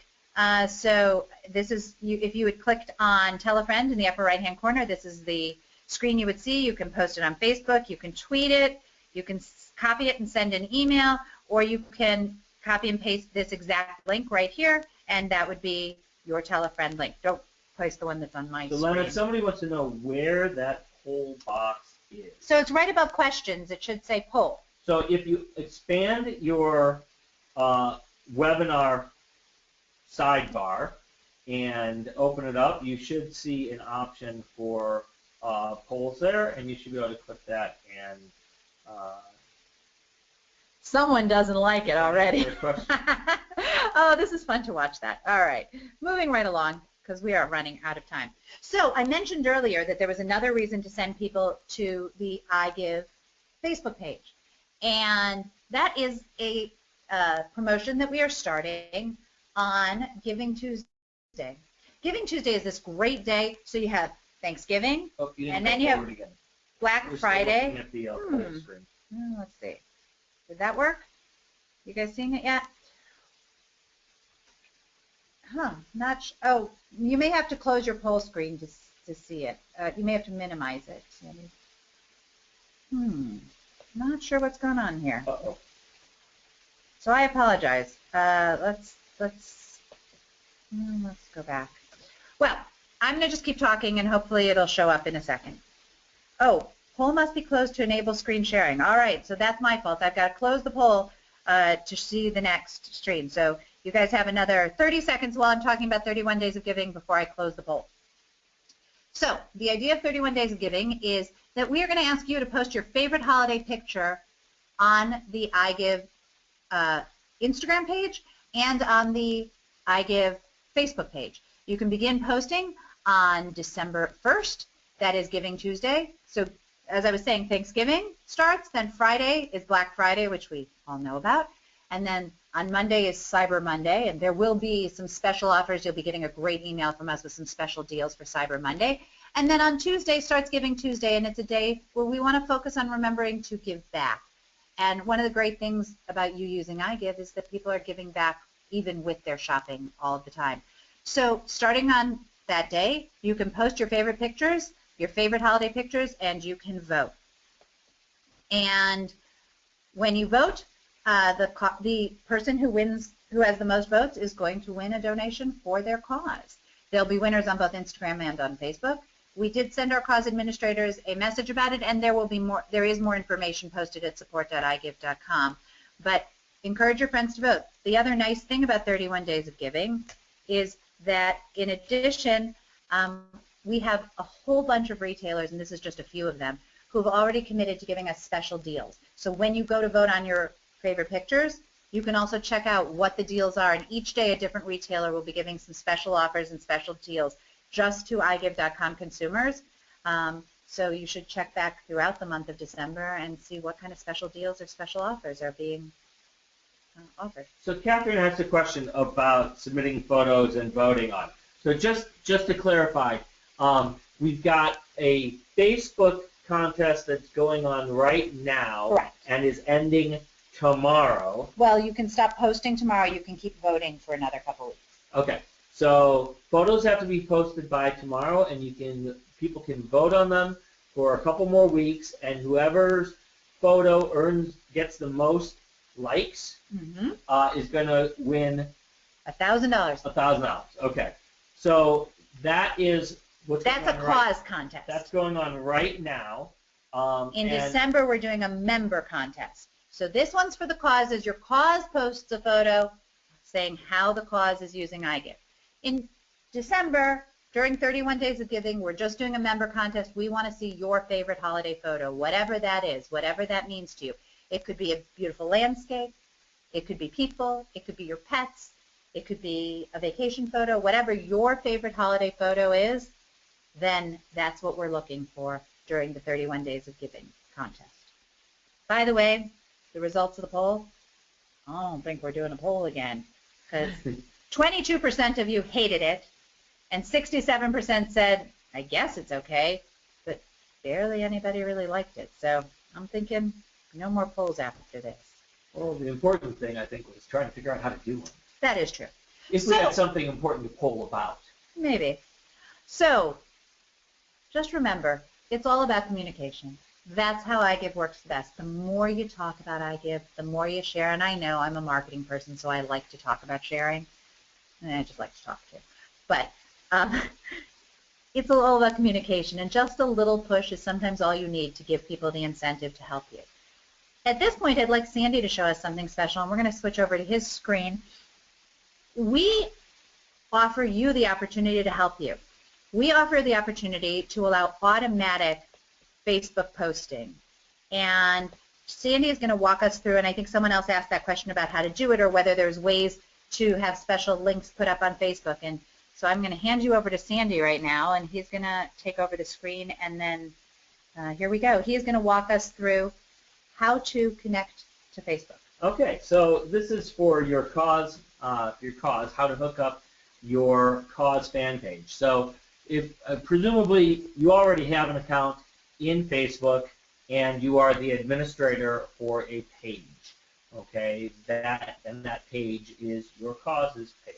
So this is, if you had clicked on Tell a Friend in the upper right-hand corner, this is the screen you would see. You can post it on Facebook. You can tweet it. You can copy it and send an email, or you can copy and paste this exact link right here, and that would be your Tell a Friend link. Don't paste the one that's on my screen. So Leonard, somebody wants to know where that poll box is. So it's right above questions. It should say poll. So if you expand your webinar sidebar and open it up, you should see an option for polls there, and you should be able to click that and someone doesn't like it already. Oh, this is fun to watch that. All right, moving right along because we are running out of time. So I mentioned earlier that there was another reason to send people to the iGive Facebook page, and that is a promotion that we are starting on Giving Tuesday. Giving Tuesday is this great day. So you have Thanksgiving, and then you have Black Friday. At the poll screen. Let's see. Did that work? You guys seeing it yet? Oh, you may have to close your poll screen to see it. You may have to minimize it. Not sure what's going on here. Uh-oh. So I apologize. Let's go back. Well, I'm going to just keep talking, and hopefully it'll show up in a second. Oh, poll must be closed to enable screen sharing. All right, so that's my fault. I've got to close the poll to see the next screen. So you guys have another 30 seconds while I'm talking about 31 Days of Giving before I close the poll. So the idea of 31 Days of Giving is that we are going to ask you to post your favorite holiday picture on the iGive Instagram page and on the iGive Facebook page. You can begin posting on December 1st. That is Giving Tuesday. So as I was saying, Thanksgiving starts, then Friday is Black Friday, which we all know about, and then on Monday is Cyber Monday, and there will be some special offers. You'll be getting a great email from us with some special deals for Cyber Monday. And then on Tuesday starts Giving Tuesday, and it's a day where we want to focus on remembering to give back. And one of the great things about you using iGive is that people are giving back even with their shopping all the time. So starting on that day, you can post your favorite pictures, your favorite holiday pictures, and you can vote. And when you vote, the person who has the most votes is going to win a donation for their cause. There'll be winners on both Instagram and on Facebook. We did send our cause administrators a message about it, and there is more information posted at support.igive.com. But encourage your friends to vote. The other nice thing about 31 Days of Giving is that in addition, we have a whole bunch of retailers, and this is just a few of them, who have already committed to giving us special deals. So when you go to vote on your favorite pictures, you can also check out what the deals are, and each day a different retailer will be giving some special offers and special deals just to iGive.com consumers. So you should check back throughout the month of December and see what kind of special deals or special offers are being offered. So Catherine asked a question about submitting photos and voting on. So just to clarify, we've got a Facebook contest that's going on right now. Correct. And is ending tomorrow. Well, you can stop posting tomorrow. You can keep voting for another couple weeks. Okay. So photos have to be posted by tomorrow, and people can vote on them for a couple more weeks, and whoever's photo gets the most likes is going to win $1,000. $1,000. Okay. So that is what's That's going a on cause contest. That's going on right now. In December, we're doing a member contest. So this one's for the causes. Your cause posts a photo saying how the cause is using iGive. In December, during 31 Days of Giving, we're just doing a member contest. We want to see your favorite holiday photo, whatever that is, whatever that means to you. It could be a beautiful landscape. It could be people. It could be your pets. It could be a vacation photo. Whatever your favorite holiday photo is, then that's what we're looking for during the 31 Days of Giving contest. By the way, the results of the poll, I don't think we're doing a poll again, because 22% of you hated it, and 67% said, I guess it's okay, but barely anybody really liked it. So I'm thinking no more polls after this. Well, the important thing, I think, was trying to figure out how to do one. That is true. If we had something important to poll about. Maybe. So just remember, it's all about communication. That's how iGive works best. The more you talk about iGive, the more you share. And I know I'm a marketing person, so I like to talk about sharing. And I just like to talk too. But it's all about communication. And just a little push is sometimes all you need to give people the incentive to help you. At this point, I'd like Sandy to show us something special. And we're going to switch over to his screen. We offer you the opportunity to help you. We offer the opportunity to allow automatic Facebook posting. And Sandy is going to walk us through, and I think someone else asked that question about how to do it or whether there's ways to have special links put up on Facebook. And so I'm going to hand you over to Sandy right now, and he's going to take over the screen, and then here we go. He is going to walk us through how to connect to Facebook. Okay, so this is for your cause, how to hook up your cause fan page. So if presumably you already have an account in Facebook and you are the administrator for a page, okay, that page is your causes page.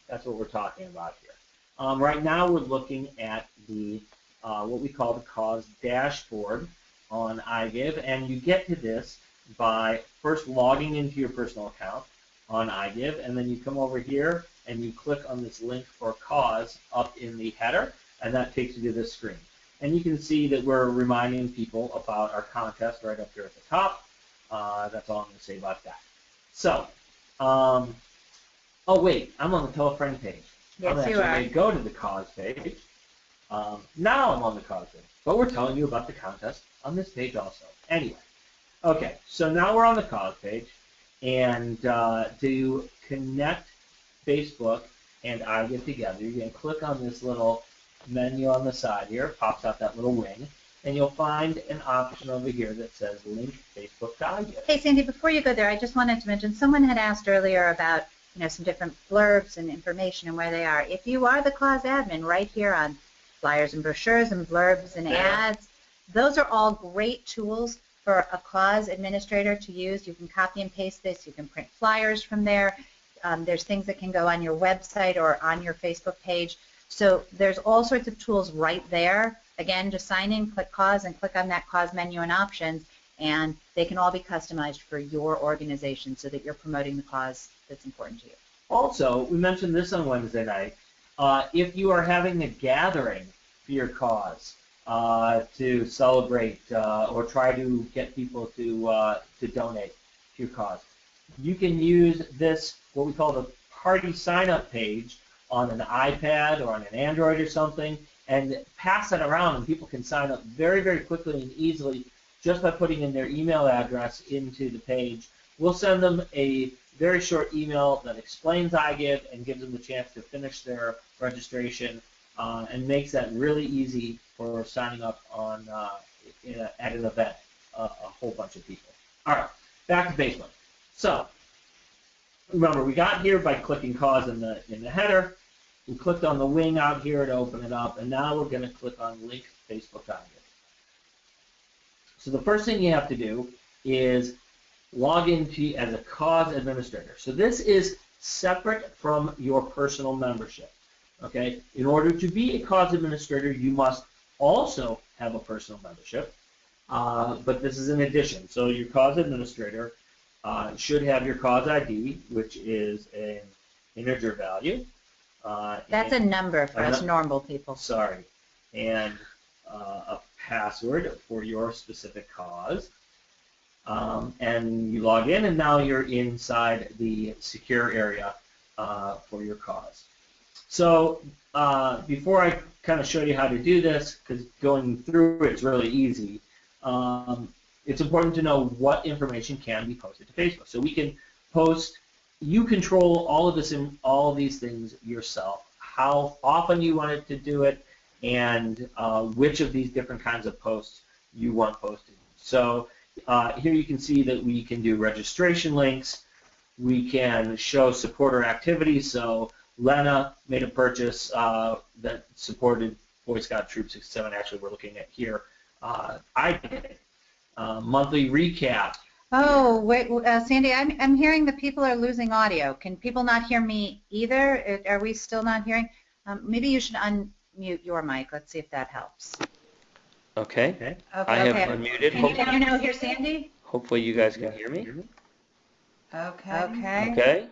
That's what we're talking about here. Right now we're looking at the what we call the cause dashboard on iGive, and you get to this by first logging into your personal account on iGive, and then you come over here and you click on this link for cause up in the header, and that takes you to this screen. And you can see that we're reminding people about our contest right up here at the top. That's all I'm going to say about that. So, oh wait, I'm on the Tell a Friend page. Yes, I'm actually going to go to the cause page. Now I'm on the cause page, but we're telling you about the contest on this page also. Anyway, okay, so now we're on the cause page, and to connect Facebook and iGive together, you're going to click on this little menu on the side here. It pops out that little wing, and you'll find an option over here that says link Facebook to iGive. Hey, Sandy, before you go there, I just wanted to mention someone had asked earlier about some different blurbs and information and where they are. If you are the cause admin right here on flyers and brochures and blurbs and ads, those are all great tools for a cause administrator to use. You can copy and paste this. You can print flyers from there. There's things that can go on your website or on your Facebook page. So there's all sorts of tools right there. Again, just sign in, click cause, and click on that cause menu and options, and they can all be customized for your organization so that you're promoting the cause that's important to you. Also, we mentioned this on Wednesday night. If you are having a gathering for your cause to celebrate or try to get people to donate to your cause, you can use this, what we call the party sign-up page, on an iPad or on an Android or something, and pass that around, and people can sign up very, very quickly and easily just by putting in their email address into the page. We'll send them a very short email that explains iGive and gives them the chance to finish their registration and makes that really easy for signing up on at an event, a whole bunch of people. All right, back to Facebook. So remember, we got here by clicking cause in the header. We clicked on the wing out here to open it up, and now we're going to click on link Facebook iGive. So the first thing you have to do is log into as a cause administrator. So this is separate from your personal membership. Okay? In order to be a cause administrator, you must also have a personal membership, but this is in addition. So your cause administrator should have your cause ID, which is an integer value. That's a number for us normal people. Sorry. And a password for your specific cause. And you log in, and now you're inside the secure area for your cause. So before I kind of show you how to do this, because going through it's really easy, it's important to know what information can be posted to Facebook. So we can post. You control all of this and all of these things yourself. How often you want it to do it, and which of these different kinds of posts you want posted. So here you can see that we can do registration links. We can show supporter activities. So Lena made a purchase that supported Boy Scout Troop 67. Actually, we're looking at here. I did. Monthly recap. Oh, wait, Sandy, I'm hearing that people are losing audio. Can people not hear me either? Are we still not hearing? Maybe you should unmute your mic. Let's see if that helps. Okay. Okay. I have unmuted. Can you now hear Sandy? Hopefully you guys can hear me. Okay. Okay.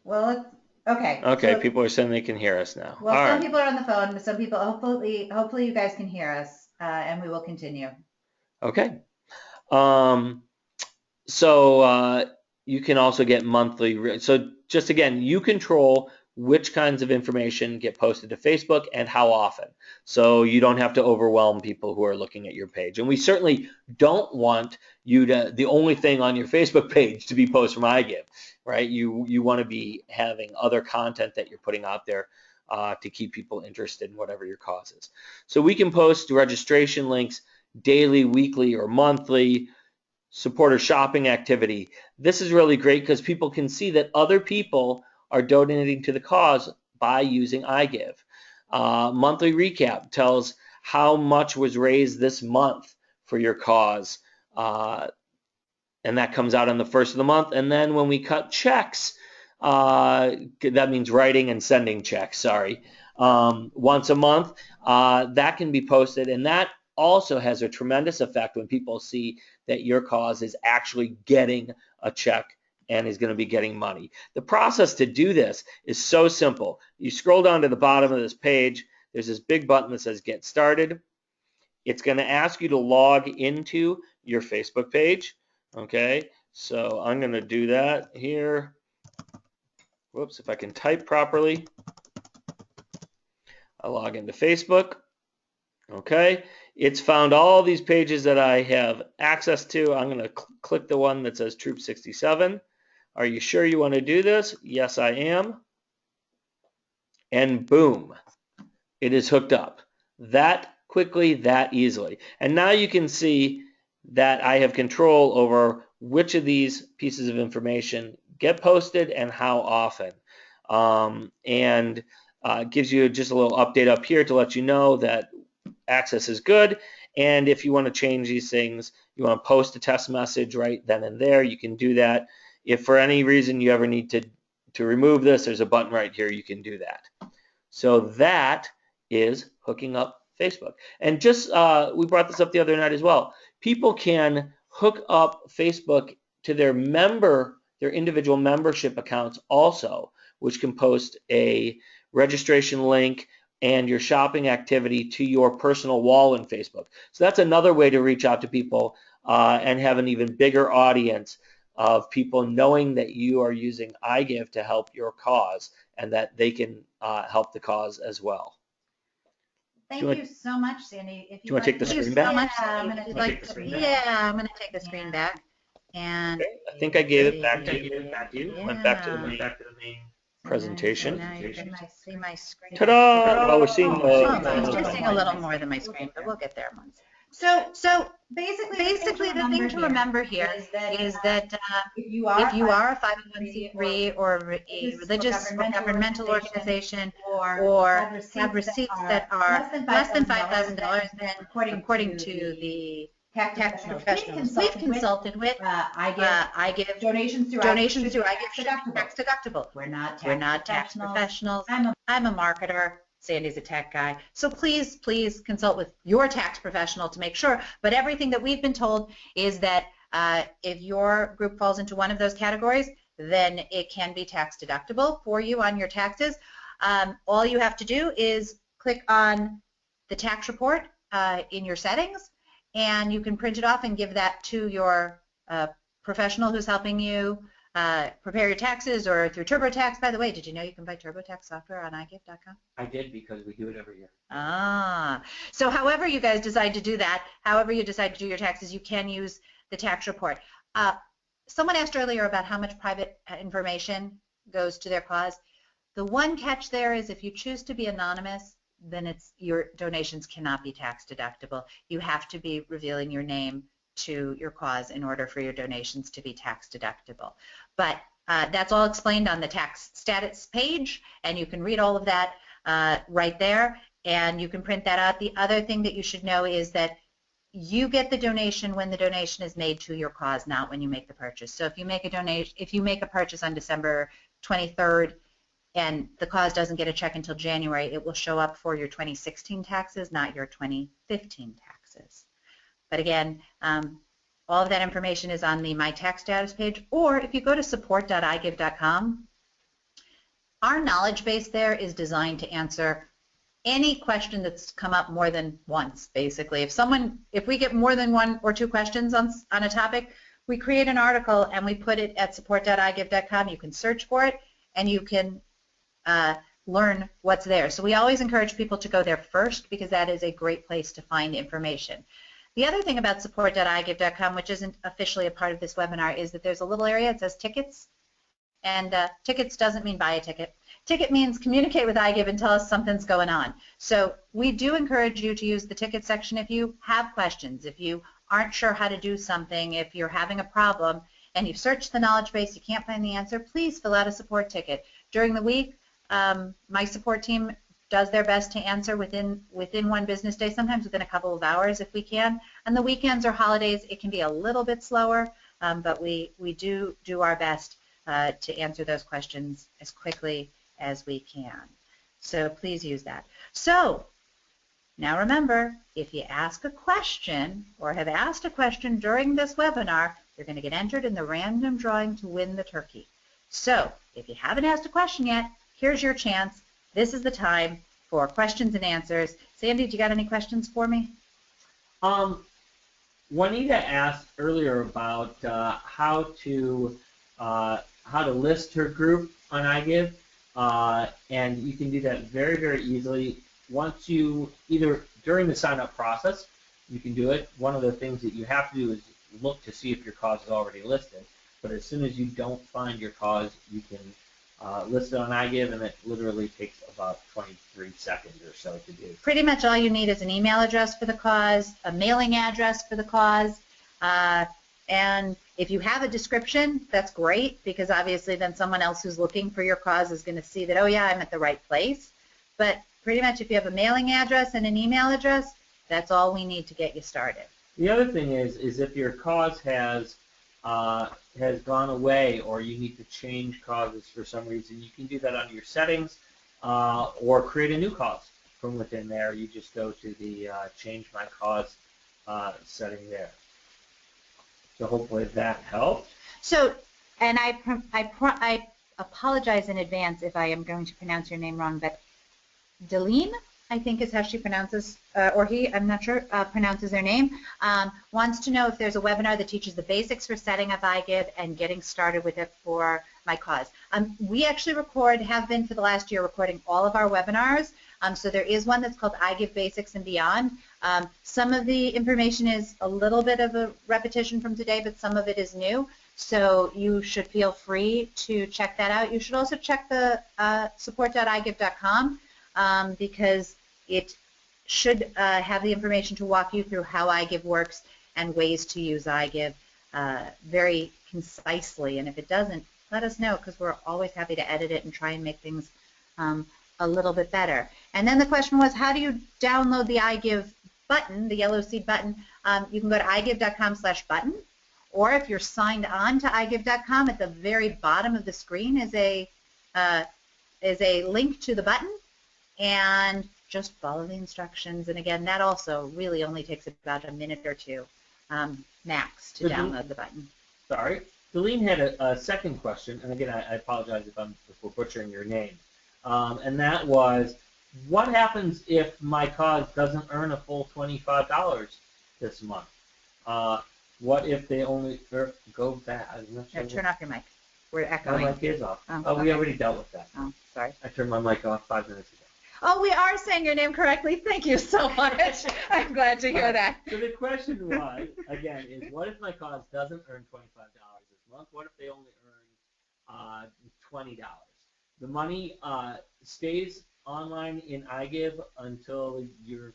Well, okay. Okay, So, people are saying they can hear us now. well, All some right. people are on the phone, but some people, hopefully you guys can hear us, and we will continue. Okay. So you can also get monthly. So just again, you control which kinds of information get posted to Facebook and how often. So you don't have to overwhelm people who are looking at your page. And we certainly don't want you to, the only thing on your Facebook page to be posts from iGive, right? You want to be having other content that you're putting out there to keep people interested in whatever your cause is. So we can post registration links daily, weekly, or monthly. Supporter shopping activity. This is really great because people can see that other people are donating to the cause by using iGive. Monthly recap tells how much was raised this month for your cause, and that comes out on the first of the month. And then when we cut checks, that means writing and sending checks, sorry, once a month, that can be posted, and that also has a tremendous effect when people see that your cause is actually getting a check and is going to be getting money. The process to do this is so simple. You scroll down to the bottom of this page. There's this big button that says Get Started. It's going to ask you to log into your Facebook page. Okay, so I'm going to do that here. Whoops, if I can type properly. I'll log into Facebook. Okay, it's found all these pages that I have access to. I'm going to click the one that says Troop 67. Are you sure you want to do this? Yes, I am. And boom, it is hooked up. That quickly, that easily. And now you can see that I have control over which of these pieces of information get posted and how often. And it gives you just a little update up here to let you know that access is good, and if you want to change these things, you want to post a test message right then and there, you can do that. If for any reason you ever need to remove this, there's a button right here, you can do that. So that is hooking up Facebook. And just we brought this up the other night as well. People can hook up Facebook to their individual membership accounts also, which can post a registration link and your shopping activity to your personal wall in Facebook. So that's another way to reach out to people and have an even bigger audience of people knowing that you are using iGive to help your cause and that they can help the cause as well. Thank you so much, Sandy. If do you want to take the screen back? I'm going to take the screen back. And okay, I think I gave it back to you. Yeah. Went back to the main presentation. Now you're going to see my screen. Ta-da! Well, we're seeing You're seeing a little more than my screen, but we'll get there once. So basically the thing to remember here is that if you are a 501c3 or a religious or governmental organization or have receipts that are less than $5,000, then according to the tax professionals we've consulted with, iGive donations to iGive should be tax deductible. We're not tax professionals. I'm a marketer. Sandy's a tech guy. So please consult with your tax professional to make sure. But everything that we've been told is that if your group falls into one of those categories, then it can be tax deductible for you on your taxes. All you have to do is click on the tax report in your settings, and you can print it off and give that to your professional who's helping you prepare your taxes, or through TurboTax. By the way, did you know you can buy TurboTax software on iGive.com? I did, because we do it every year. So however you guys decide to do that, however you decide to do your taxes, you can use the tax report. Someone asked earlier about how much private information goes to their cause. The one catch there is if you choose to be anonymous, then your donations cannot be tax deductible. You have to be revealing your name to your cause in order for your donations to be tax deductible. But that's all explained on the tax status page, and you can read all of that right there, and you can print that out. The other thing that you should know is that you get the donation when the donation is made to your cause, not when you make the purchase. So if you make a purchase on December 23rd and the cause doesn't get a check until January, it will show up for your 2016 taxes, not your 2015 taxes. But again, all of that information is on the My Tax Status page, or if you go to support.igive.com, our knowledge base there is designed to answer any question that's come up more than once, basically. If we get more than one or two questions on a topic, we create an article and we put it at support.igive.com. You can search for it and you can learn what's there. So we always encourage people to go there first, because that is a great place to find information. The other thing about support.igive.com, which isn't officially a part of this webinar, is that there's a little area that says tickets. And tickets doesn't mean buy a ticket. Ticket means communicate with iGive and tell us something's going on. So we do encourage you to use the ticket section if you have questions, if you aren't sure how to do something, if you're having a problem and you've searched the knowledge base, you can't find the answer, please fill out a support ticket. During the week, my support team does their best to answer within one business day, sometimes within a couple of hours if we can. On the weekends or holidays, it can be a little bit slower, but we do our best to answer those questions as quickly as we can. So please use that. So now remember, if you ask a question or have asked a question during this webinar, you're going to get entered in the random drawing to win the turkey. So if you haven't asked a question yet, here's your chance. This is the time for questions and answers. Sandy, do you got any questions for me? Juanita asked earlier about how to list her group on iGive, and you can do that very, very easily. Once you, either during the sign-up process, you can do it. One of the things that you have to do is look to see if your cause is already listed. But as soon as you don't find your cause, you can list it on iGive, and it literally takes about 23 seconds or so to do. Pretty much all you need is an email address for the cause, a mailing address for the cause, and if you have a description, that's great, because obviously then someone else who's looking for your cause is going to see that, oh yeah, I'm at the right place. But pretty much if you have a mailing address and an email address, that's all we need to get you started. The other thing is if your cause has gone away, or you need to change causes for some reason, you can do that under your settings, or create a new cause from within there. You just go to the change my cause setting there. So hopefully that helped. So, and I apologize in advance if I am going to pronounce your name wrong, but Deline, I think is how she pronounces, or he, I'm not sure, pronounces their name, wants to know if there's a webinar that teaches the basics for setting up iGive and getting started with it for my cause. We actually have been for the last year recording all of our webinars. So there is one that's called iGive Basics and Beyond. Some of the information is a little bit of a repetition from today, but some of it is new. So you should feel free to check that out. You should also check the support.igive.com. Because it should have the information to walk you through how iGive works and ways to use iGive very concisely. And if it doesn't, let us know, because we're always happy to edit it and try and make things a little bit better. And then the question was, how do you download the iGive button, the yellow seed button? You can go to igive.com/button, or if you're signed on to igive.com, at the very bottom of the screen is a link to the button. And just follow the instructions. And again, that also really only takes about a minute or two max to download the button. Sorry. Deline had a second question, and again, I apologize if we're butchering your name. And that was, what happens if my cause doesn't earn a full $25 this month? What if they only go back? No, turn off your mic. We're echoing. My mic is off. Okay. We already dealt with that. Oh, sorry. I turned my mic off 5 minutes ago. Oh, we are saying your name correctly. Thank you so much. I'm glad to hear that. So the question was, again, is what if my cause doesn't earn $25 this month? What if they only earn $20? The money stays online in iGive until your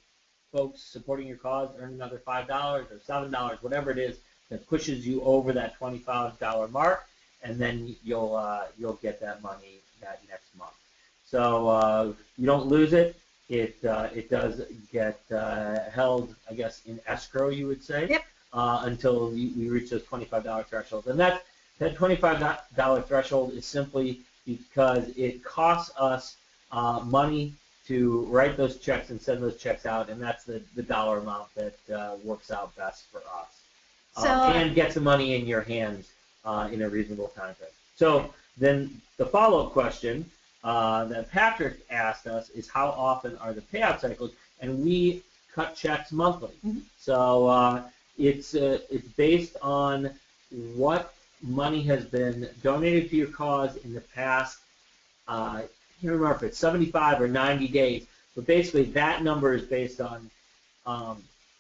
folks supporting your cause earn another $5 or $7, whatever it is that pushes you over that $25 mark, and then you'll get that money that next month. So you don't lose it. It does get held, I guess, in escrow, you would say, yep. Until we reach those $25 thresholds. And that $25 threshold is simply because it costs us money to write those checks and send those checks out, and that's the dollar amount that works out best for us. And gets the money in your hands in a reasonable time frame. So then the follow-up question that Patrick asked us is, how often are the payout cycles? And we cut checks monthly. Mm-hmm. So it's based on what money has been donated to your cause in the past, I can't remember if it's 75 or 90 days, but basically that number is based on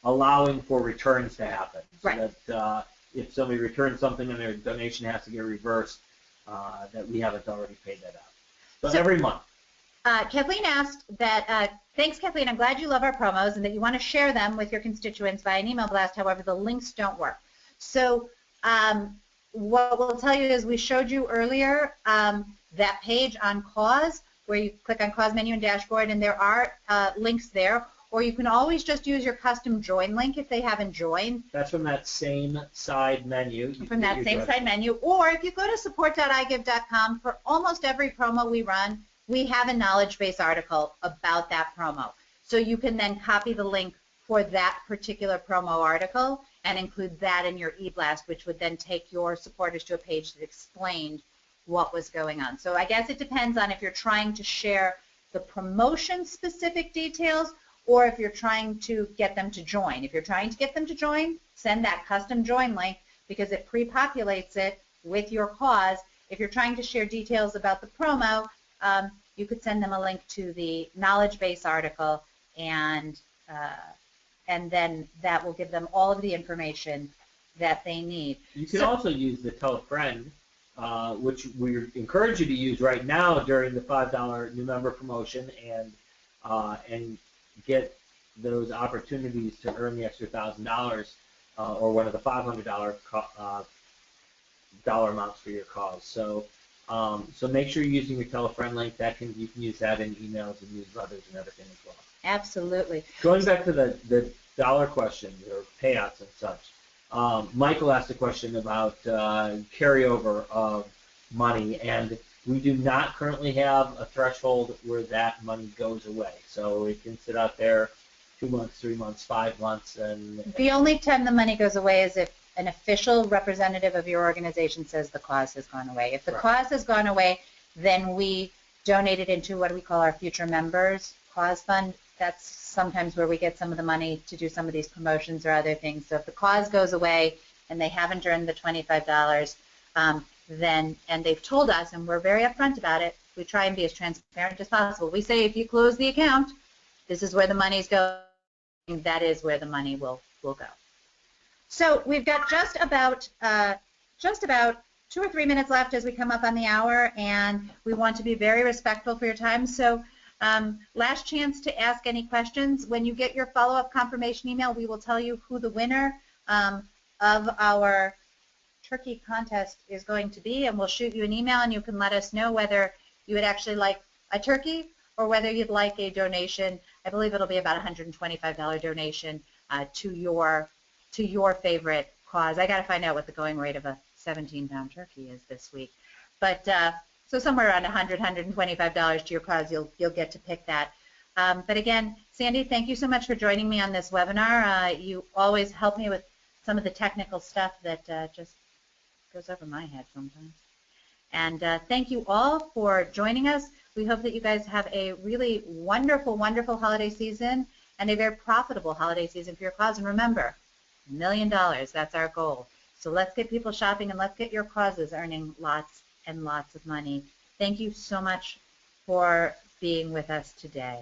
allowing for returns to happen. Right. So that if somebody returns something and their donation has to get reversed, that we haven't already paid that out. So every month. Kathleen asked that, thanks Kathleen, I'm glad you love our promos and that you want to share them with your constituents via an email blast, however the links don't work. So what we'll tell you is, we showed you earlier that page on cause, where you click on cause menu and dashboard, and there are links there, or you can always just use your custom join link if they haven't joined. That's from that same side menu. From that same side menu. Or if you go to support.igive.com, for almost every promo we run, we have a knowledge base article about that promo. So you can then copy the link for that particular promo article and include that in your e-blast, which would then take your supporters to a page that explained what was going on. So I guess it depends on if you're trying to share the promotion-specific details, or if you're trying to get them to join. If you're trying to get them to join, send that custom join link, because it pre-populates it with your cause. If you're trying to share details about the promo, you could send them a link to the knowledge base article, and then that will give them all of the information that they need. You can also use the Tell a Friend, which we encourage you to use right now during the $5 new member promotion, and get those opportunities to earn the extra $1,000 or one of the $500 dollar amounts for your cause. So make sure you're using your Tell a Friend link. You can use that in emails and newsletters and everything as well. Absolutely. Going back to the dollar questions or payouts and such, Michael asked a question about carryover of money, and we do not currently have a threshold where that money goes away. So it can sit out there 2 months, 3 months, 5 months, and the only time the money goes away is if an official representative of your organization says the cause has gone away. If the cause has gone away, then we donate it into what we call our future members cause fund. That's sometimes where we get some of the money to do some of these promotions or other things. So if the cause goes away and they haven't earned the $25, then, and they've told us, and we're very upfront about it, we try and be as transparent as possible. We say if you close the account, this is where the money's going. That is where the money will go. So we've got just about 2 or 3 minutes left as we come up on the hour, and we want to be very respectful for your time. So last chance to ask any questions. When you get your follow-up confirmation email, we will tell you who the winner of our turkey contest is going to be, and we'll shoot you an email, and you can let us know whether you would actually like a turkey or whether you'd like a donation. I believe it'll be about a $125 donation to your favorite cause. I got to find out what the going rate of a 17-pound turkey is this week, but so somewhere around $100, $125 to your cause. You'll get to pick that. But again, Sandy, thank you so much for joining me on this webinar. You always help me with some of the technical stuff that just goes over my head sometimes. And thank you all for joining us. We hope that you guys have a really wonderful, wonderful holiday season and a very profitable holiday season for your cause. And remember, $1 million, that's our goal. So let's get people shopping and let's get your causes earning lots and lots of money. Thank you so much for being with us today.